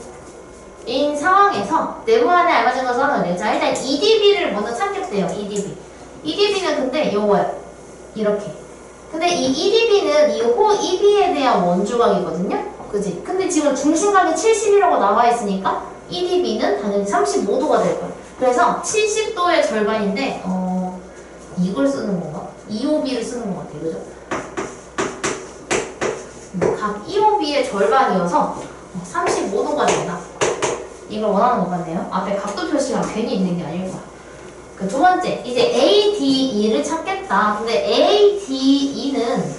인 상황에서 네모안에 알맞은 거 써놓으래요. 자, 일단 EDB를 먼저 찾겠대요. EDB는 근데 요거예요. 이렇게. 근데 이 EDB는 이 호 EB에 대한 원주각이거든요. 그지? 근데 지금 중심각이 70이라고 나와 있으니까 EDB는 당연히 35도가 될 거예요. 그래서 70도의 절반인데 이걸 쓰는 건가? EOB를 쓰는 것 같아요. 그죠? 각 EOB의 절반이어서 35도가 된다. 이걸 원하는 것 같네요. 앞에 각도 표시가 괜히 있는 게 아닐 거야. 그 두 번째, 이제 ADE를 찾겠다. 근데 ADE는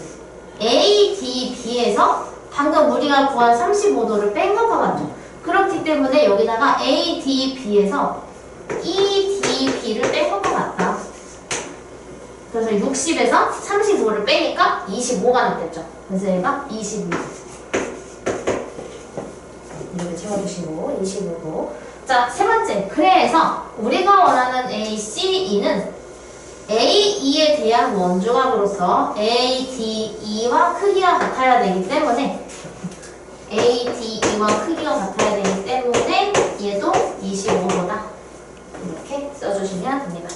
ADB에서 방금 우리가 구한 35도를 뺀 것과 같죠. 그렇기 때문에 여기다가 ADB에서 EDB를 뺀 것과 같다. 그래서 60에서 35를 빼니까 25가 남겠죠. 그래서 얘가 22. 이렇게 채워주시고 25도. 자, 세 번째. 그래서 우리가 원하는 ACE는 AE에 대한 원주각으로서 ADE와 크기가 같아야 되기 때문에 ADE와 크기가 같아야 되기 때문에 얘도 25도다. 이렇게 써주시면 됩니다.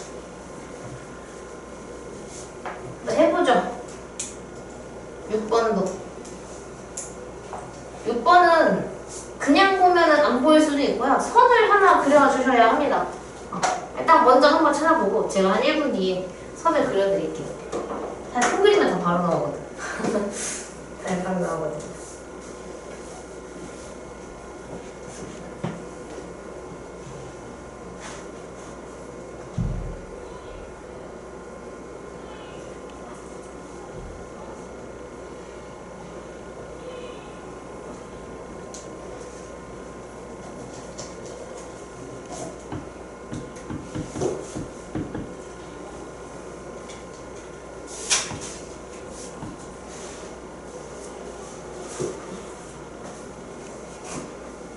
해보죠. 6번도. 6번은 그냥 보면은 안 보일 수도 있고요. 선을 하나 그려주셔야 합니다. 일단 먼저 한번 찾아보고 제가 한 1분 뒤에 선을 그려드릴게요. 사실 선 그리면 다 바로 나오거든. 잘 바로 나오거든.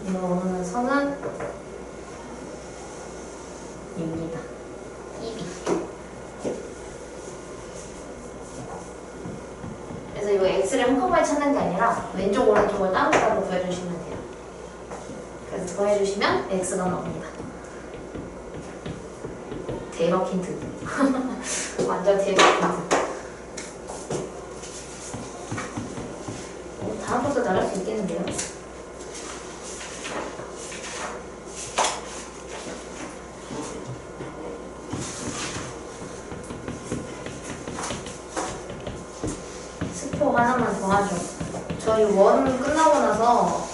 이거는 선은 입니다. 입이. 그래서 이거 x를 한꺼번에 찾는 게 아니라 왼쪽 오른쪽을 따로따로 구해주시면 돼요. 그래서 구해주시면 x가 나옵니다. 대박 힌트. 완전 대박 힌트. 다음부터 나갈 수 있겠는데요? 하나만 더 하죠. 저희 원 끝나고 나서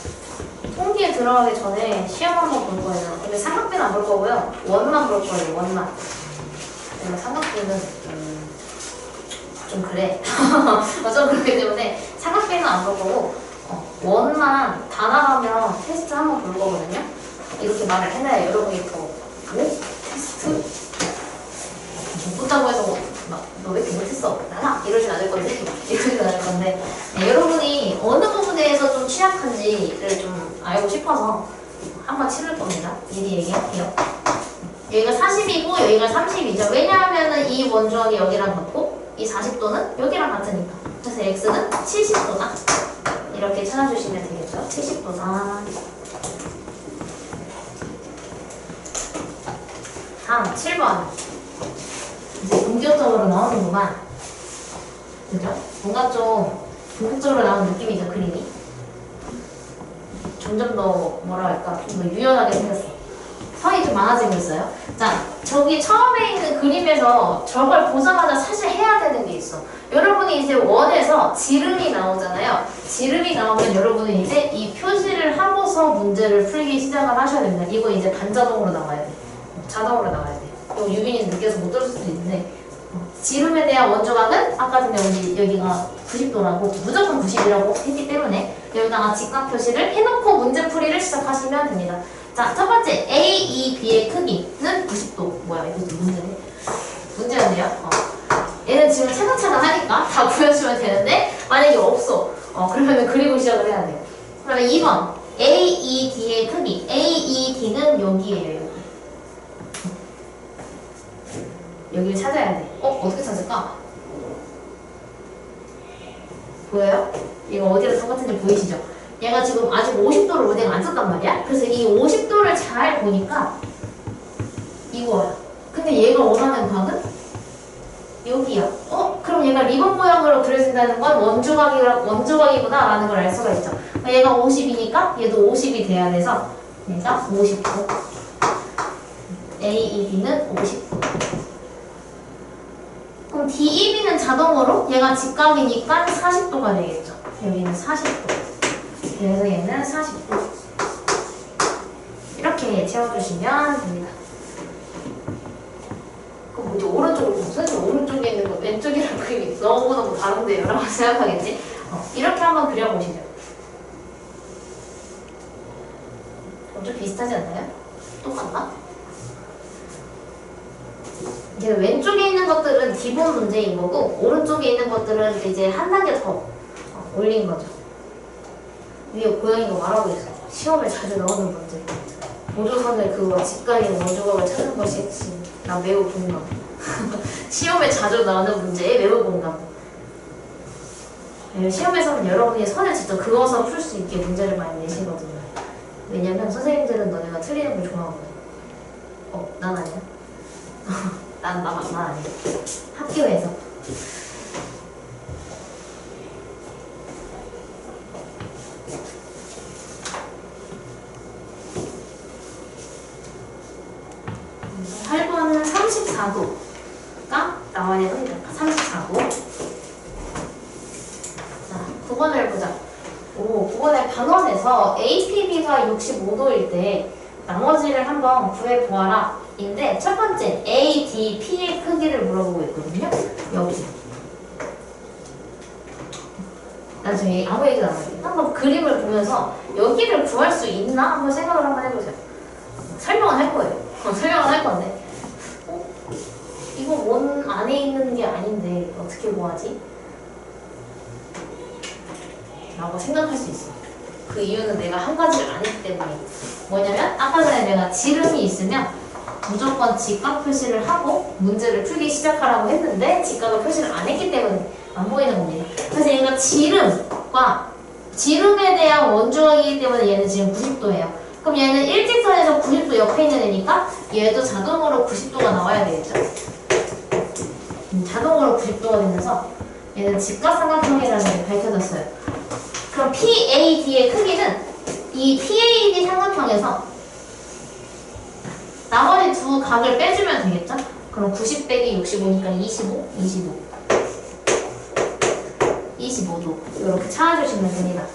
통기에 들어가기 전에 시험 한번 볼 거예요. 근데 삼각비는 안 볼 거고요. 원만 볼 거예요. 원만. 내가 삼각비는 좀 그래. 좀 그렇기 때문에 삼각비는 안 볼 거고 원만 다 나가면 테스트 한번 볼 거거든요. 이렇게 말을 해놔야 여러분이 더 테스트? 못 본다고 해서 너 왜 이렇게 못했어? 나라! 이러진 않을 건데 이러진 않을 건데 네, 여러분이 어느 부분에서 좀 취약한지를 좀 알고 싶어서 한번 치를 겁니다. 미리 얘기할게요. 여기가 40이고 여기가 30이죠. 왜냐하면 이 원주각이 여기랑 같고 이 40도는 여기랑 같으니까. 그래서 x는 70도다. 이렇게 찾아주시면 되겠죠. 70도다. 다음 7번. 이제 본격적으로 나오는구만. 그죠? 뭔가 좀 본격적으로 나오는 느낌이죠, 그림이. 점점 더 뭐라 할까 좀 더 유연하게 생겼어. 선이 좀 많아지고 있어요. 자, 저기 처음에 있는 그림에서 저걸 보자마자 사실 해야 되는 게 있어. 여러분이 이제 원에서 지름이 나오잖아요. 지름이 나오면 여러분은 이제 이 표시를 하고서 문제를 풀기 시작을 하셔야 됩니다. 이거 이제 반자동으로 나와야 돼. 자동으로 나와야 돼. 이거 유빈이 느껴서 못 들을 수도 있는데 지름에 대한 원조각은 아까 전에 우리 여기가 90도라고 무조건 90이라고 했기 때문에 여기다가 직각 표시를 해놓고 문제풀이를 시작하시면 됩니다. 자, 첫 번째 A, E, B의 크기는 90도. 뭐야, 이것도 문제네. 문제였네요. 얘는 지금 차근차근 하니까 다 보여주면 되는데 만약에 없어. 그러면 그리고 시작을 해야 돼요. 그러면 2번 A, E, D의 크기. A, E, D는 여기에요. 여기를 찾아야 돼. 어떻게 찾을까? 보여요? 이거 어디랑 똑같은지 보이시죠? 얘가 지금 아직 50도를 내가 안 썼단 말이야? 그래서 이 50도를 잘 보니까 이거야. 근데 얘가 원하는 각은 여기야. 그럼 얘가 리본 모양으로 그려진다는 건 원조각이구나 라는 걸 알 수가 있죠. 얘가 50이니까 얘도 50이 돼야 돼서 얘가 50도. A, E, D는 50도. 그럼 D, E, B는 자동으로 얘가 직각이니까 40도가 되겠죠. 여기는 40도. 그래서 얘는 40도. 이렇게 채워주시면 됩니다. 그럼 먼저 오른쪽으로 보면 선생님 오른쪽에 있는 거 왼쪽이랑 그림이 너무너무 다른데요? 라고 생각하겠지? 이렇게 한번 그려보시죠. 좀 비슷하지 않나요? 똑같나? 이제 왼쪽에 있는 것들은 기본 문제인 거고 오른쪽에 있는 것들은 이제 한 단계 더 올린 거죠. 위에 고양이가 말하고 있어. 시험에 자주 나오는 문제. 보조선을 그거 직각인 원조각을 찾는 것이 나 매우 공감. 시험에 자주 나오는 문제에 매우 공감. 시험에서는 여러분이 선을 직접 그어서 풀 수 있게 문제를 많이 내시거든요. 왜냐면 선생님들은 너네가 틀리는 걸 좋아하거든. 난 아니야. 난 아니야. 학교에서. 할 번은 34도가 나와야 됩니다. 34도. 자, 9번을 보자. 9번의 반원에서 APB가 65도일 때 나머지를 한번 구해보아라. 인데 첫 번째 A, D, P의 크기를 물어보고 있거든요. 여기. 나중에 아무 얘기도 안 할게요. 한번 그림을 보면서 여기를 구할 수 있나? 한번 생각을 한번 해보세요. 설명은 할 거예요. 설명은 할 건데 이거 원 안에 있는 게 아닌데 어떻게 구하지? 라고 생각할 수 있어. 그 이유는 내가 한 가지를 안 했기 때문에. 뭐냐면 아까 전에 내가 지름이 있으면 무조건 직각 표시를 하고 문제를 풀기 시작하라고 했는데 직각을 표시를 안 했기 때문에 안 보이는 겁니다. 그래서 얘가 지름에 대한 원조각이기 때문에 얘는 지금 90도예요. 그럼 얘는 일직선에서 90도 옆에 있는 애니까 얘도 자동으로 90도가 나와야 되겠죠. 자동으로 90도가 되면서 얘는 직각삼각형이라는 게 밝혀졌어요. 그럼 PAD의 크기는 이 PAD 삼각형에서 나머지 두 각을 빼주면 되겠죠? 그럼 90 빼기 65니까 25도 이렇게 찾아주시면 됩니다.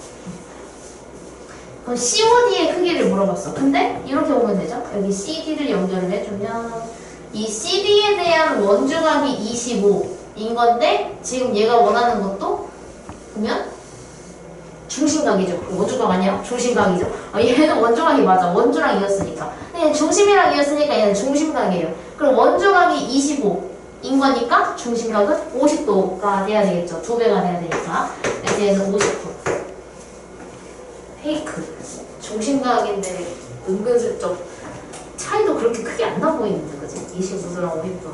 그럼 COD의 크기를 물어봤어. 근데 이렇게 보면 되죠? 여기 CD를 연결을 해주면 이 CD에 대한 원주각이 25인 건데 지금 얘가 원하는 것도 보면 중심각이죠. 원주각 아니야? 중심각이죠. 얘는 원주각이 맞아. 원주랑 이었으니까. 얘는 중심이랑 이었으니까 얘는 중심각이에요. 그럼 원주각이 25인 거니까 중심각은 50도가 돼야 되겠죠. 2배가 돼야 되니까. 그래서 얘는 50도. 페이크. 중심각인데 은근슬쩍 차이도 그렇게 크게 안 나 보이는데, 그지? 29도랑 50도.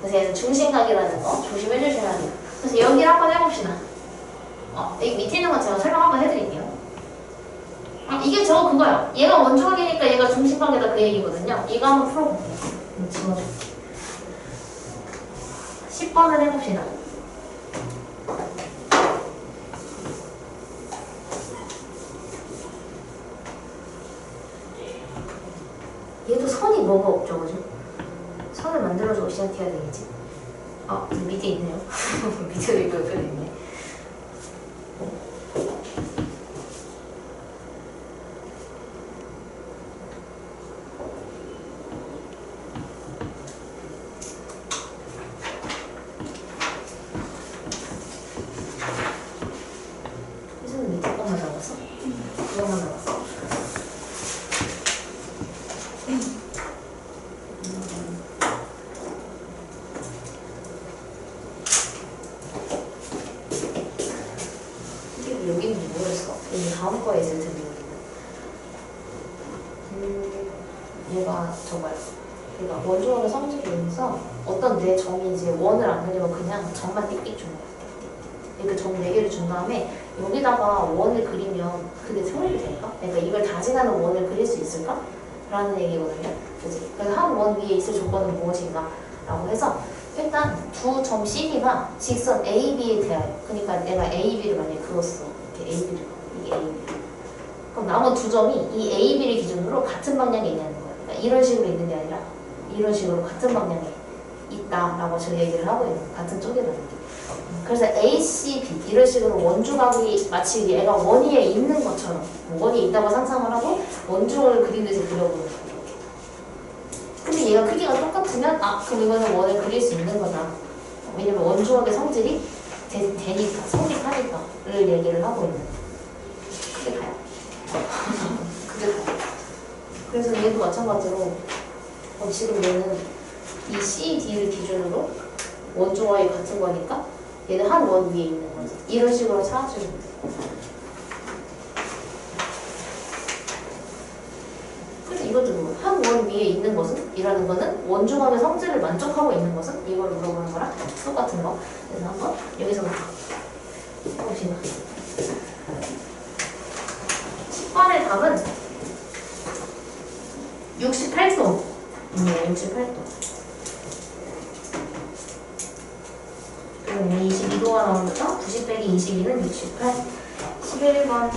그래서 얘는 중심각이라는 거 조심해 주셔야 돼요. 그래서 여기를 한번 해봅시다. 여기 밑에 있는 건 제가 설명 한번 해드릴게요. 이게 저거 그거야. 얘가 원주각이니까 얘가 중심각이다 그 얘기거든요. 이거 한번 풀어볼게요. 지워줄게. 10번을 해봅시다. 얘도 선이 뭐가 없죠, 그죠? 선을 만들어주고 시작해야 되겠지. 아, 밑에 있네요. 밑에도 이거 있네. 그래서 밑에 것만 잡았어? 그거만 잡았어? 여기는 모르겠어. 여기 다음 거에 있을 텐데. 얘가 저거야. 그러니까 원주원의 성질이 있어. 어떤 내 점이 이제 원을 안 그리고 그냥 점만 띡띡 주는 거야. 이렇게 점 4개를 준 다음에 여기다가 원을 그리면 그게 성립이 될까? 그러니까 이걸 다지나는 원을 그릴 수 있을까? 라는 얘기거든요. 그치? 그래서 한 원 위에 있을 조건은 무엇인가? 라고 해서 일단 두 점 CD가 직선 AB에 대하여, 그러니까 내가 AB를 만약에 그었어. 이렇게 AB를 그어. 이게 AB. 그럼 남은 두 점이 이 AB를 기준으로 같은 방향에 있냐는 거예요. 그러니까 이런 식으로 있는 게 아니라 이런 식으로 같은 방향에 있다라고 제가 얘기를 하고 있는 거예요. 같은 쪽이라는 게. 그래서 A, C, B 이런 식으로 원주각이 마치 얘가 원 위에 있는 것처럼 원이 있다고 상상을 하고 원주각을 그리듯이 그려보는 거예요. 근데 얘가 크기가 똑같으면 그럼 이거는 원을 그릴 수 있는 거다. 왜냐면 원주각의 성질이 되니까, 성립하니까를 얘기를 하고 있는 거예요. 그게 다야. 그게 다야. 그래서 얘도 마찬가지로 지금 얘는 이 C, D를 기준으로 원주각이 같은 거니까 얘는 한 원 위에 있는 거지. 이런 식으로 찾아주면 돼. 그래서 이것도 한 원 위에 있는 것은? 이라는 거는 원주각의 성질을 만족하고 있는 것은? 이걸 물어보는 거랑 똑같은 거. 그래서 한번 여기서부터 해봅시다. 10번의 답은 68도. 68도. 22도가 나오니까 90 빼기 22는 68. 11번.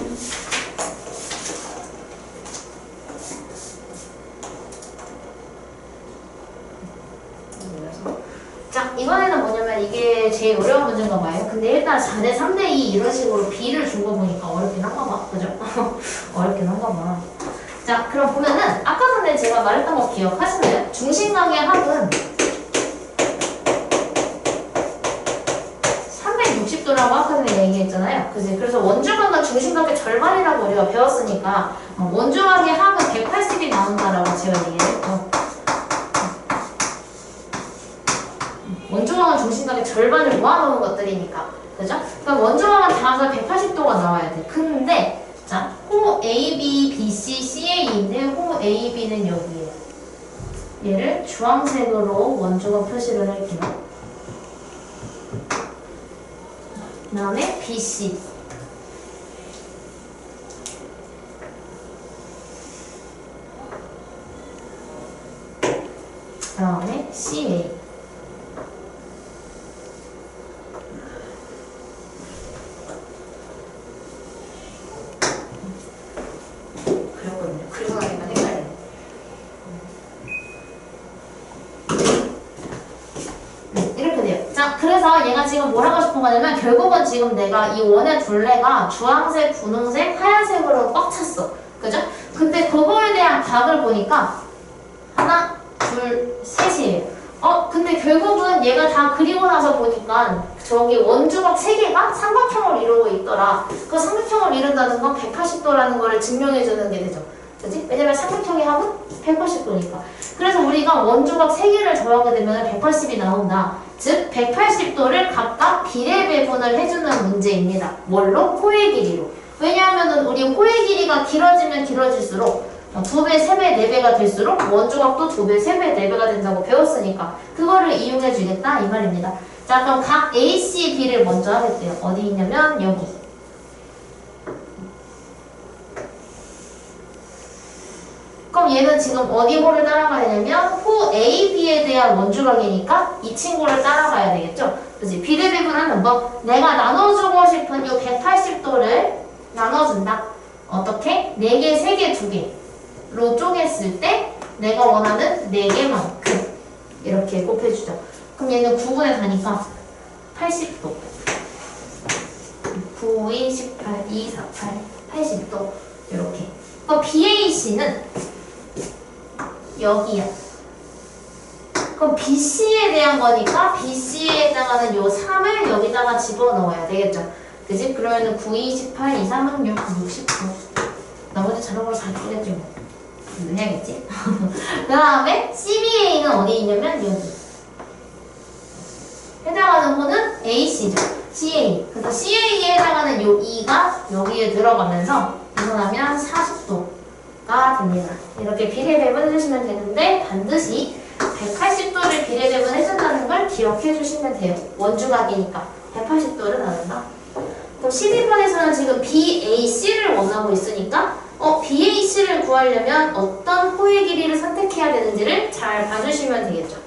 자, 이번에는 뭐냐면 이게 제일 어려운 문제인가 봐요. 근데 일단 4대 3대 2 이런 식으로 B를 준 거 보니까 어렵긴 한가 봐. 그죠? 어렵긴 한가 봐. 자, 그럼 보면은 아까 전에 제가 말했던 거 기억하시나요? 중심각의 합은 360도라고 아까 전에 얘기했잖아요. 그지? 그래서 원주각과 중심각의 절반이라고 우리가 배웠으니까 원주각의 합은 180이 나온다라고 제가 얘기했고 원주각과 중심각의 절반을 모아놓은 것들이니까 그죠? 그러니까 원주각은 다 합해서 180도가 나와야 돼. 근데 자, 호 AB, BC, CA인데 호 AB는 여기에요. 얘를 주황색으로 원주각 표시를 할게요. 그 다음에 BC. 그 다음에 CA. 그랬거든요. 그래서 하니까 헷갈려. 이렇게 돼요. 자, 그래서 얘가 지금 뭘 하고 싶은 거냐면 결국은 지금 내가 이 원의 둘레가 주황색, 분홍색, 하얀색으로 꽉 찼어. 그죠? 근데 그거에 대한 각을 보니까 하나, 둘, 셋이에요. 근데 결국은 얘가 다 그리고 나서 보니까 저기 원주각 3개가 삼각형을 이루고 있더라. 그 삼각형을 이룬다는 건 180도라는 거를 증명해주는 게 되죠. 그치? 왜냐면 삼각형의 합은 180도니까. 그래서 우리가 원주각 3개를 더하게 되면 180이 나온다. 즉 180도를 각각 비례 배분을 해주는 문제입니다. 뭘로? 호의 길이로. 왜냐하면 우리 호의 길이가 길어지면 길어질수록 2배, 3배, 4배가 될수록 원주각도 2배, 3배, 4배가 된다고 배웠으니까 그거를 이용해 주겠다 이 말입니다. 자, 그럼 각 A, C, B를 먼저 하겠대요. 어디 있냐면 여기. 그럼 얘는 지금 어디 호를 따라가야 되냐면 호 A, B에 대한 원주각이니까 이 친구를 따라가야 되겠죠? 그치? 비례 배분하는 뭐 내가 나눠주고 싶은 이 180도를 나눠준다. 어떻게? 4개, 3개, 2개로 쪼갰을 때 내가 원하는 4개만큼 이렇게 곱해주죠. 그럼 얘는 9분의 4니까 80도. 9, 2, 18, 2, 4, 8, 80도. 이렇게. 그럼 BAC는 여기야. 그럼 BC에 대한 거니까 BC에 해당하는 요 3을 여기다가 집어넣어야 되겠죠. 그지? 그러면은 9, 2, 18, 2, 3은 6, 69. 나머지 자른 걸 잘 쓰겠지 뭐. 해야겠지? 그 다음에 CBA는 어디 있냐면 여기. 해당하는 호는 AC죠. CA. 그래서 CA에 해당하는 요 2가 여기에 들어가면서 계산하면 40도가 됩니다. 이렇게 비례배분 해주시면 되는데 반드시 180도를 비례배분 해준다는 걸 기억해 주시면 돼요. 원주각이니까 180도를 나눈다. 그럼 12번에서는 지금 BAC를 원하고 있으니까 BAC를 구하려면 어떤 호의 길이를 선택해야 되는지를 잘 봐주시면 되겠죠.